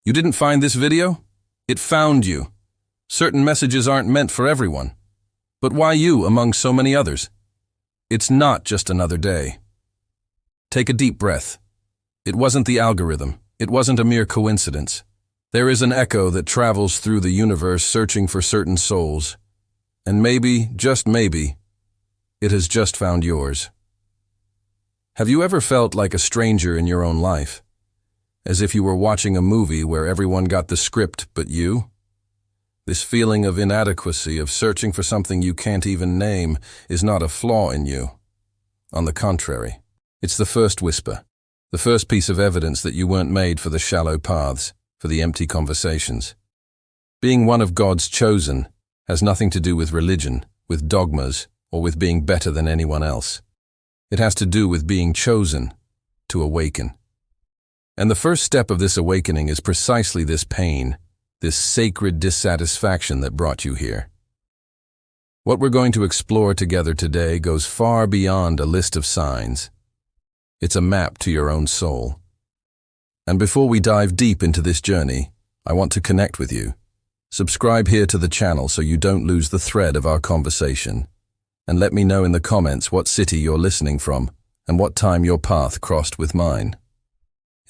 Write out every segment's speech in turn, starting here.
You didn't find this video? It found you. Certain messages aren't meant for everyone. But why you among so many others? It's not just another day. Take a deep breath. It wasn't the algorithm. It wasn't a mere coincidence. There is an echo that travels through the universe searching for certain souls. And maybe, just maybe, it has just found yours. Have you ever felt like a stranger in your own life? As if you were watching a movie where everyone got the script but you? This feeling of inadequacy, of searching for something you can't even name, is not a flaw in you. On the contrary, it's the first whisper, the first piece of evidence that you weren't made for the shallow paths, for the empty conversations. Being one of God's chosen has nothing to do with religion, with dogmas, or with being better than anyone else. It has to do with being chosen to awaken. And the first step of this awakening is precisely this pain, this sacred dissatisfaction that brought you here. What we're going to explore together today goes far beyond a list of signs. It's a map to your own soul. And before we dive deep into this journey, I want to connect with you. Subscribe here to the channel so you don't lose the thread of our conversation. And let me know in the comments what city you're listening from and what time your path crossed with mine.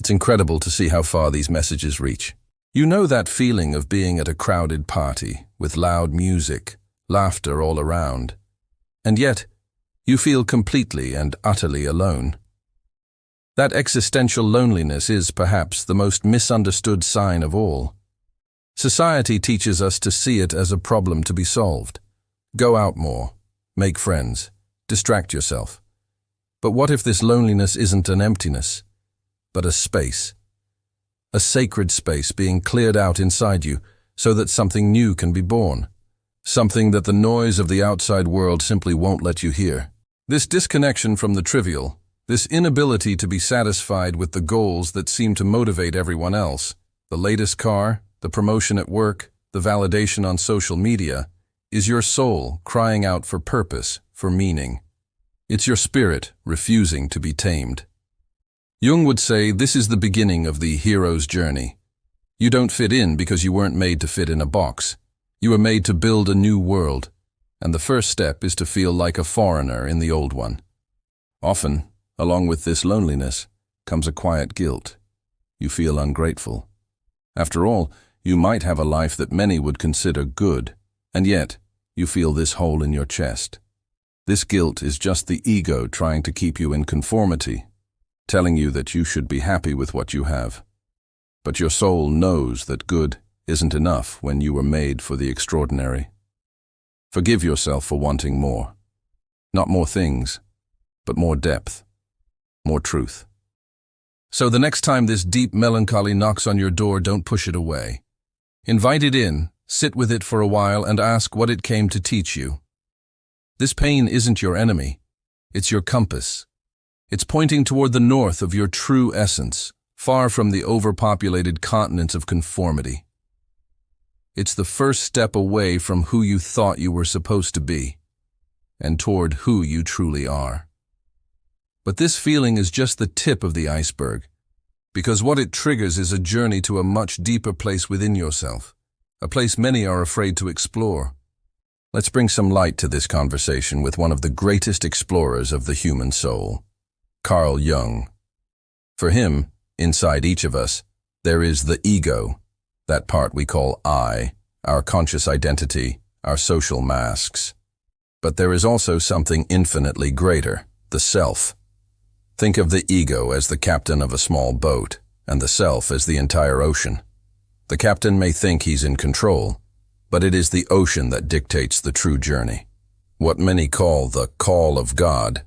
It's incredible to see how far these messages reach. You know that feeling of being at a crowded party with loud music, laughter all around, and yet you feel completely and utterly alone. That existential loneliness is perhaps the most misunderstood sign of all. Society teaches us to see it as a problem to be solved. Go out more. Make friends. Distract yourself. But what if this loneliness isn't an emptiness, but a space? A sacred space being cleared out inside you so that something new can be born. Something that the noise of the outside world simply won't let you hear. This disconnection from the trivial, this inability to be satisfied with the goals that seem to motivate everyone else, the latest car, the promotion at work, the validation on social media, is your soul crying out for purpose, for meaning. It's your spirit refusing to be tamed. Jung would say this is the beginning of the hero's journey. You don't fit in because you weren't made to fit in a box. You were made to build a new world, and the first step is to feel like a foreigner in the old one. Often, along with this loneliness, comes a quiet guilt. You feel ungrateful. After all, you might have a life that many would consider good, and yet, you feel this hole in your chest. This guilt is just the ego trying to keep you in conformity, telling you that you should be happy with what you have. But your soul knows that good isn't enough when you were made for the extraordinary. Forgive yourself for wanting more. Not more things, but more depth, more truth. So the next time this deep melancholy knocks on your door, don't push it away. Invite it in. Sit with it for a while and ask what it came to teach you. This pain isn't your enemy. It's your compass. It's pointing toward the north of your true essence, far from the overpopulated continents of conformity. It's the first step away from who you thought you were supposed to be, and toward who you truly are. But this feeling is just the tip of the iceberg, because what it triggers is a journey to a much deeper place within yourself. A place many are afraid to explore. Let's bring some light to this conversation with one of the greatest explorers of the human soul, Carl Jung. For him, inside each of us, there is the ego, that part we call I, our conscious identity, our social masks. But there is also something infinitely greater, the self. Think of the ego as the captain of a small boat, and the self as the entire ocean. The captain may think he's in control, but it is the ocean that dictates the true journey. What many call the call of God,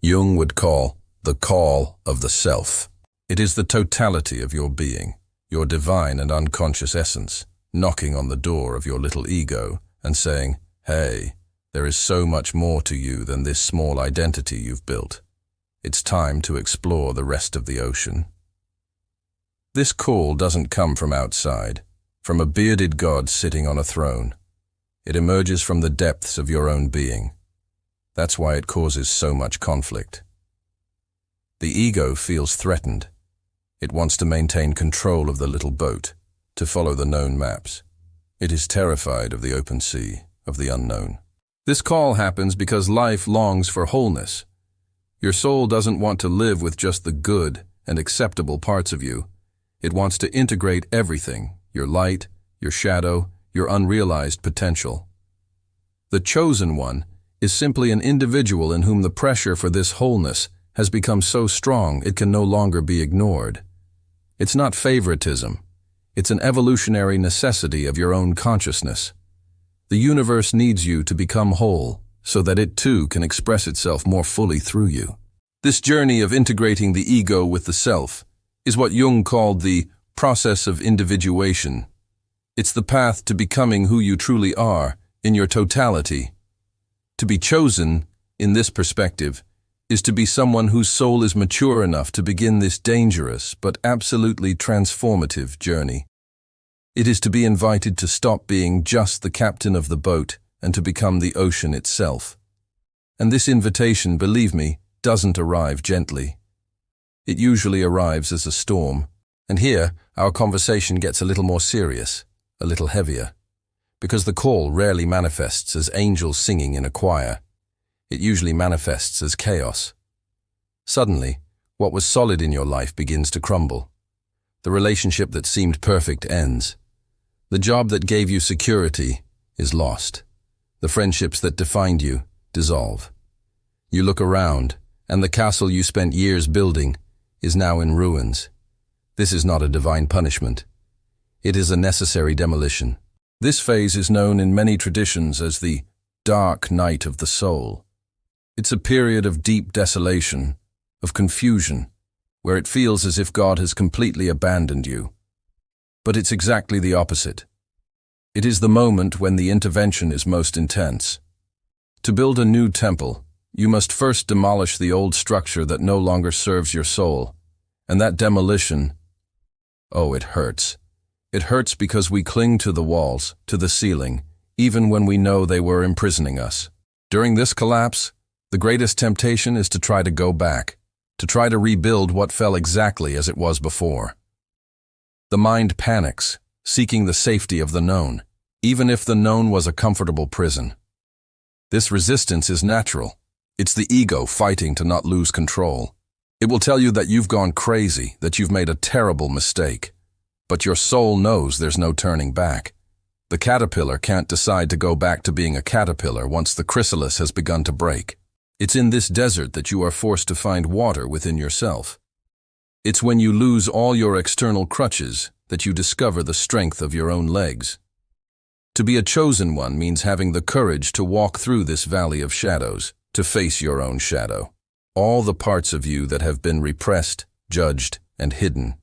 Jung would call the call of the self. It is the totality of your being, your divine and unconscious essence, knocking on the door of your little ego and saying, "Hey, there is so much more to you than this small identity you've built. It's time to explore the rest of the ocean." This call doesn't come from outside, from a bearded God sitting on a throne. It emerges from the depths of your own being. That's why it causes so much conflict. The ego feels threatened. It wants to maintain control of the little boat, to follow the known maps. It is terrified of the open sea, of the unknown. This call happens because life longs for wholeness. Your soul doesn't want to live with just the good and acceptable parts of you. It wants to integrate everything, your light, your shadow, your unrealized potential. The chosen one is simply an individual in whom the pressure for this wholeness has become so strong it can no longer be ignored. It's not favoritism. It's an evolutionary necessity of your own consciousness. The universe needs you to become whole so that it too can express itself more fully through you. This journey of integrating the ego with the self is what Jung called the process of individuation. It's the path to becoming who you truly are in your totality. To be chosen, in this perspective, is to be someone whose soul is mature enough to begin this dangerous but absolutely transformative journey. It is to be invited to stop being just the captain of the boat and to become the ocean itself. And this invitation, believe me, doesn't arrive gently. It usually arrives as a storm. And here, our conversation gets a little more serious, a little heavier, because the call rarely manifests as angels singing in a choir. It usually manifests as chaos. Suddenly, what was solid in your life begins to crumble. The relationship that seemed perfect ends. The job that gave you security is lost. The friendships that defined you dissolve. You look around, and the castle you spent years building is now in ruins. This is not a divine punishment. It is a necessary demolition. This phase is known in many traditions as the dark night of the soul. It's a period of deep desolation, of confusion, where it feels as if God has completely abandoned you. But it's exactly the opposite. It is the moment when the intervention is most intense. To build a new temple, you must first demolish the old structure that no longer serves your soul. And that demolition, oh, it hurts. It hurts because we cling to the walls, to the ceiling, even when we know they were imprisoning us. During this collapse, the greatest temptation is to try to go back, to try to rebuild what fell exactly as it was before. The mind panics, seeking the safety of the known, even if the known was a comfortable prison. This resistance is natural. It's the ego fighting to not lose control. It will tell you that you've gone crazy, that you've made a terrible mistake. But your soul knows there's no turning back. The caterpillar can't decide to go back to being a caterpillar once the chrysalis has begun to break. It's in this desert that you are forced to find water within yourself. It's when you lose all your external crutches that you discover the strength of your own legs. To be a chosen one means having the courage to walk through this valley of shadows, to face your own shadow. All the parts of you that have been repressed, judged, and hidden.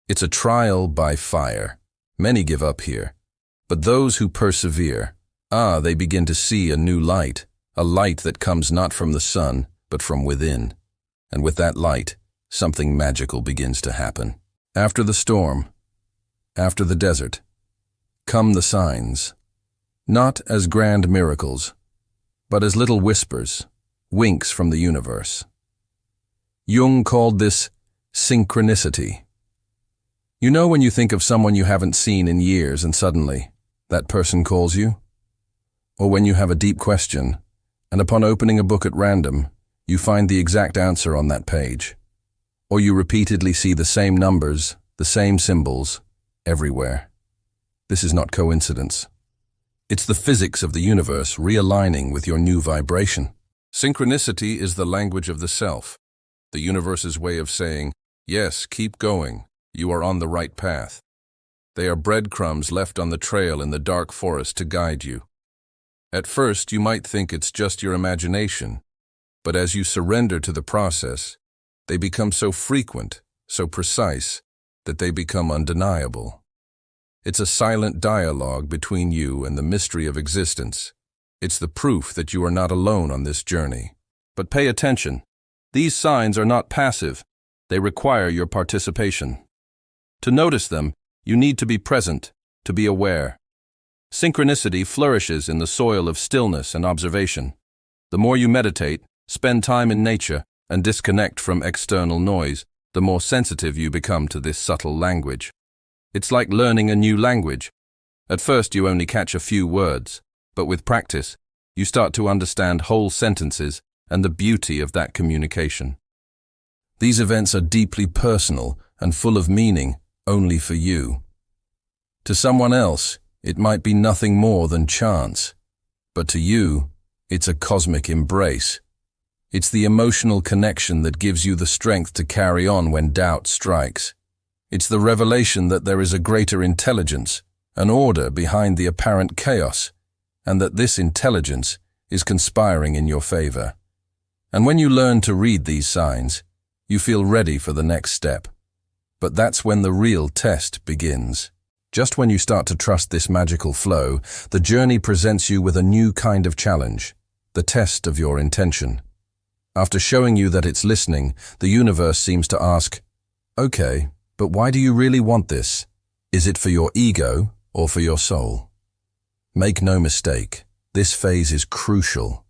It's a trial by fire. Many give up here. But those who persevere, they begin to see a new light, a light that comes not from the sun, but from within. And with that light, something magical begins to happen. After the storm, after the desert, come the signs. Not as grand miracles, but as little whispers, winks from the universe. Jung called this synchronicity. You know when you think of someone you haven't seen in years and suddenly that person calls you? Or when you have a deep question, and upon opening a book at random, you find the exact answer on that page. Or you repeatedly see the same numbers, the same symbols, everywhere. This is not coincidence. It's the physics of the universe realigning with your new vibration. Synchronicity is the language of the self, the universe's way of saying, yes, keep going, you are on the right path. They are breadcrumbs left on the trail in the dark forest to guide you. At first, you might think it's just your imagination, but as you surrender to the process, they become so frequent, so precise, that they become undeniable. It's a silent dialogue between you and the mystery of existence. It's the proof that you are not alone on this journey. But pay attention. These signs are not passive. They require your participation. To notice them, you need to be present, to be aware. Synchronicity flourishes in the soil of stillness and observation. The more you meditate, spend time in nature, and disconnect from external noise, the more sensitive you become to this subtle language. It's like learning a new language. At first you only catch a few words, but with practice, you start to understand whole sentences and the beauty of that communication. These events are deeply personal and full of meaning only for you. To someone else, it might be nothing more than chance, but to you, it's a cosmic embrace. It's the emotional connection that gives you the strength to carry on when doubt strikes. It's the revelation that there is a greater intelligence, an order behind the apparent chaos, and that this intelligence is conspiring in your favor. And when you learn to read these signs, you feel ready for the next step. But that's when the real test begins. Just when you start to trust this magical flow, the journey presents you with a new kind of challenge, the test of your intention. After showing you that it's listening, the universe seems to ask, okay, but why do you really want this? Is it for your ego or for your soul? Make no mistake, this phase is crucial.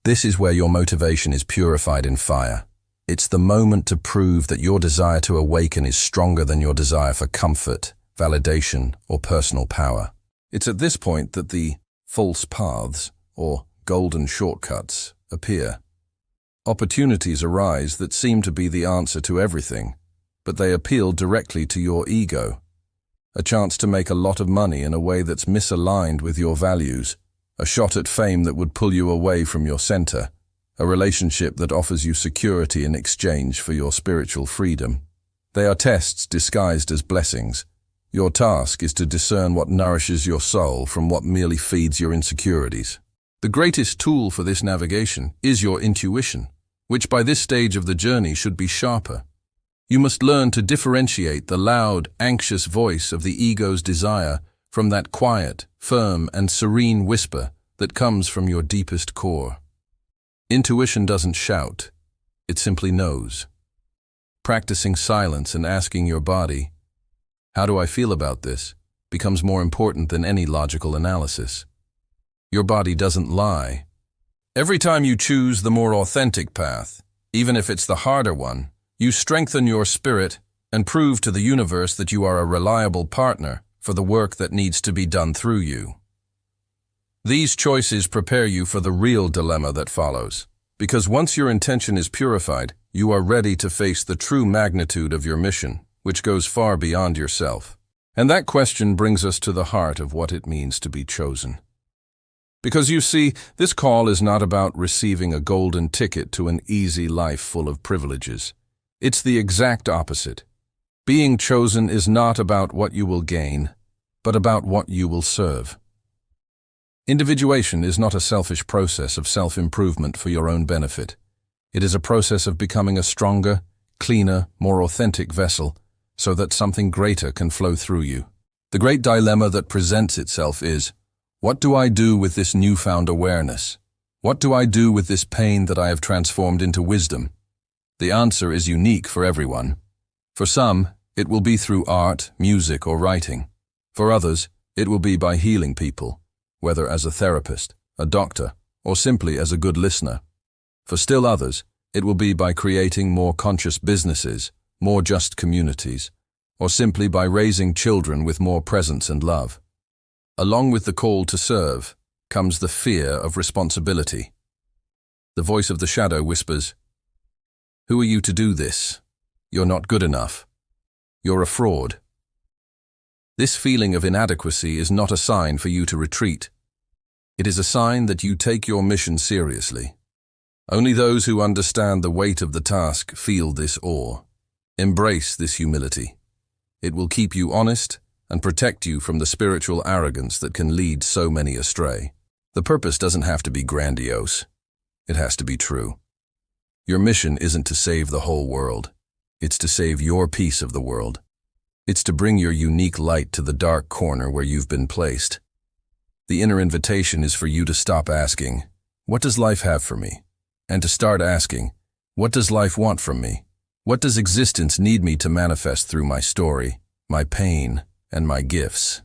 This is where your motivation is purified in fire. It's the moment to prove that your desire to awaken is stronger than your desire for comfort, validation, or personal power. It's at this point that the false paths, or golden shortcuts, appear. Opportunities arise that seem to be the answer to everything, but they appeal directly to your ego. A chance to make a lot of money in a way that's misaligned with your values, a shot at fame that would pull you away from your center, a relationship that offers you security in exchange for your spiritual freedom. They are tests disguised as blessings. Your task is to discern what nourishes your soul from what merely feeds your insecurities. The greatest tool for this navigation is your intuition, which by this stage of the journey should be sharper. You must learn to differentiate the loud, anxious voice of the ego's desire from that quiet, firm, and serene whisper that comes from your deepest core. Intuition doesn't shout, it simply knows. Practicing silence and asking your body, "How do I feel about this?" becomes more important than any logical analysis. Your body doesn't lie. Every time you choose the more authentic path, even if it's the harder one, you strengthen your spirit and prove to the universe that you are a reliable partner for the work that needs to be done through you. These choices prepare you for the real dilemma that follows, because once your intention is purified, you are ready to face the true magnitude of your mission, which goes far beyond yourself. And that question brings us to the heart of what it means to be chosen. Because you see, this call is not about receiving a golden ticket to an easy life full of privileges. It's the exact opposite. Being chosen is not about what you will gain, but about what you will serve. Individuation is not a selfish process of self-improvement for your own benefit. It is a process of becoming a stronger, cleaner, more authentic vessel, so that something greater can flow through you. The great dilemma that presents itself is, what do I do with this newfound awareness? What do I do with this pain that I have transformed into wisdom? The answer is unique for everyone. For some, it will be through art, music, or writing. For others, it will be by healing people, whether as a therapist, a doctor, or simply as a good listener. For still others, it will be by creating more conscious businesses, more just communities, or simply by raising children with more presence and love. Along with the call to serve comes the fear of responsibility. The voice of the shadow whispers, "Who are you to do this? You're not good enough. You're a fraud." This feeling of inadequacy is not a sign for you to retreat. It is a sign that you take your mission seriously. Only those who understand the weight of the task feel this awe. Embrace this humility. It will keep you honest and protect you from the spiritual arrogance that can lead so many astray. The purpose doesn't have to be grandiose. It has to be true. Your mission isn't to save the whole world. It's to save your piece of the world. It's to bring your unique light to the dark corner where you've been placed. The inner invitation is for you to stop asking, "What does life have for me?" and to start asking, "What does life want from me? What does existence need me to manifest through my story, my pain, and my gifts?"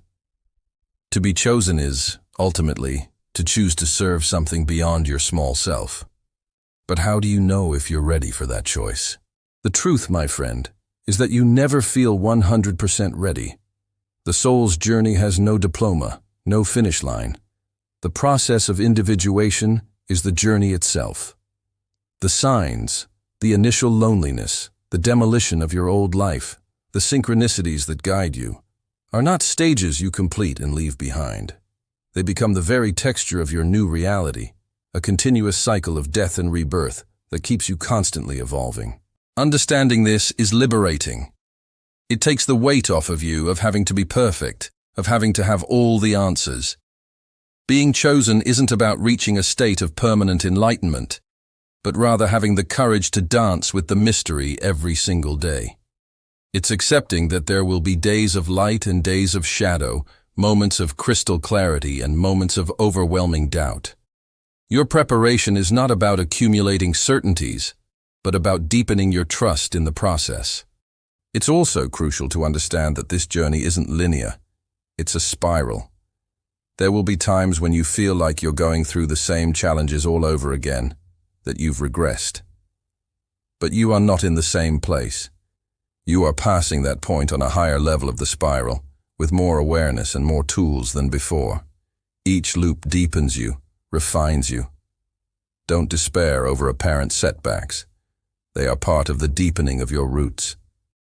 To be chosen is, ultimately, to choose to serve something beyond your small self. But how do you know if you're ready for that choice? The truth, my friend, is that you never feel 100% ready. The soul's journey has no diploma, no finish line. The process of individuation is the journey itself. The signs, the initial loneliness, the demolition of your old life, the synchronicities that guide you, are not stages you complete and leave behind. They become the very texture of your new reality, a continuous cycle of death and rebirth that keeps you constantly evolving. Understanding this is liberating. It takes the weight off of you of having to be perfect, of having to have all the answers. Being chosen isn't about reaching a state of permanent enlightenment, but rather having the courage to dance with the mystery every single day. It's accepting that there will be days of light and days of shadow, moments of crystal clarity and moments of overwhelming doubt. Your preparation is not about accumulating certainties, but about deepening your trust in the process. It's also crucial to understand that this journey isn't linear. It's a spiral. There will be times when you feel like you're going through the same challenges all over again, that you've regressed. But you are not in the same place. You are passing that point on a higher level of the spiral, with more awareness and more tools than before. Each loop deepens you, refines you. Don't despair over apparent setbacks. They are part of the deepening of your roots.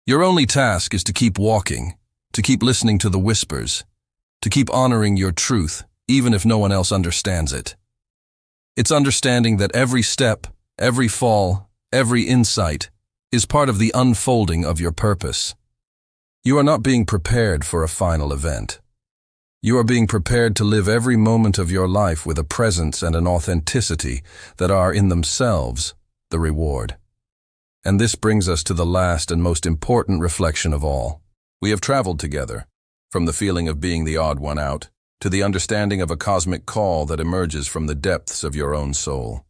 Your only task is to keep walking, to keep listening to the whispers, to keep honoring your truth, even if no one else understands it. It's understanding that every step, every fall, every insight is part of the unfolding of your purpose. You are not being prepared for a final event. You are being prepared to live every moment of your life with a presence and an authenticity that are in themselves the reward. And this brings us to the last and most important reflection of all. We have traveled together, from the feeling of being the odd one out, to the understanding of a cosmic call that emerges from the depths of your own soul.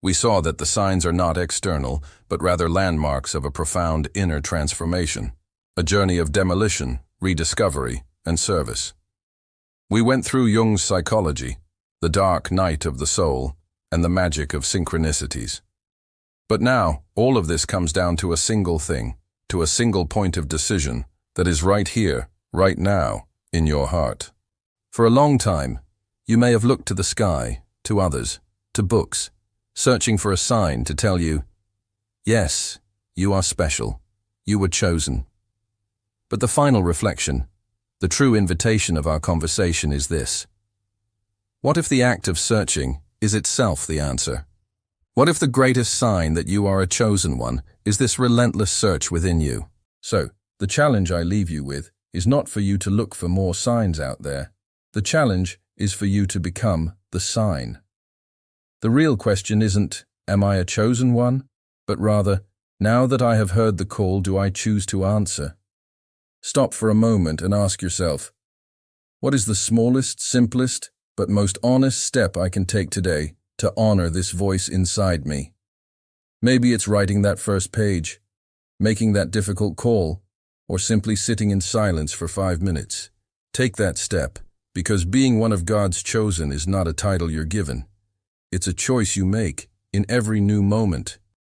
We saw that the signs are not external, but rather landmarks of a profound inner transformation, a journey of demolition, rediscovery, and service. We went through Jung's psychology, the dark night of the soul, and the magic of synchronicities. But now, all of this comes down to a single thing, to a single point of decision that is right here, right now, in your heart. For a long time, you may have looked to the sky, to others, to books, searching for a sign to tell you, yes, you are special, you were chosen. But the final reflection, the true invitation of our conversation is this. What if the act of searching is itself the answer? What if the greatest sign that you are a chosen one is this relentless search within you? So, the challenge I leave you with is not for you to look for more signs out there. The challenge is for you to become the sign. The real question isn't, am I a chosen one? But rather, now that I have heard the call, do I choose to answer? Stop for a moment and ask yourself, what is the smallest, simplest, but most honest step I can take today to honor this voice inside me? Maybe it's writing that first page, making that difficult call, or simply sitting in silence for 5 minutes. Take that step, because being one of God's chosen is not a title you're given. It's a choice you make in every new moment,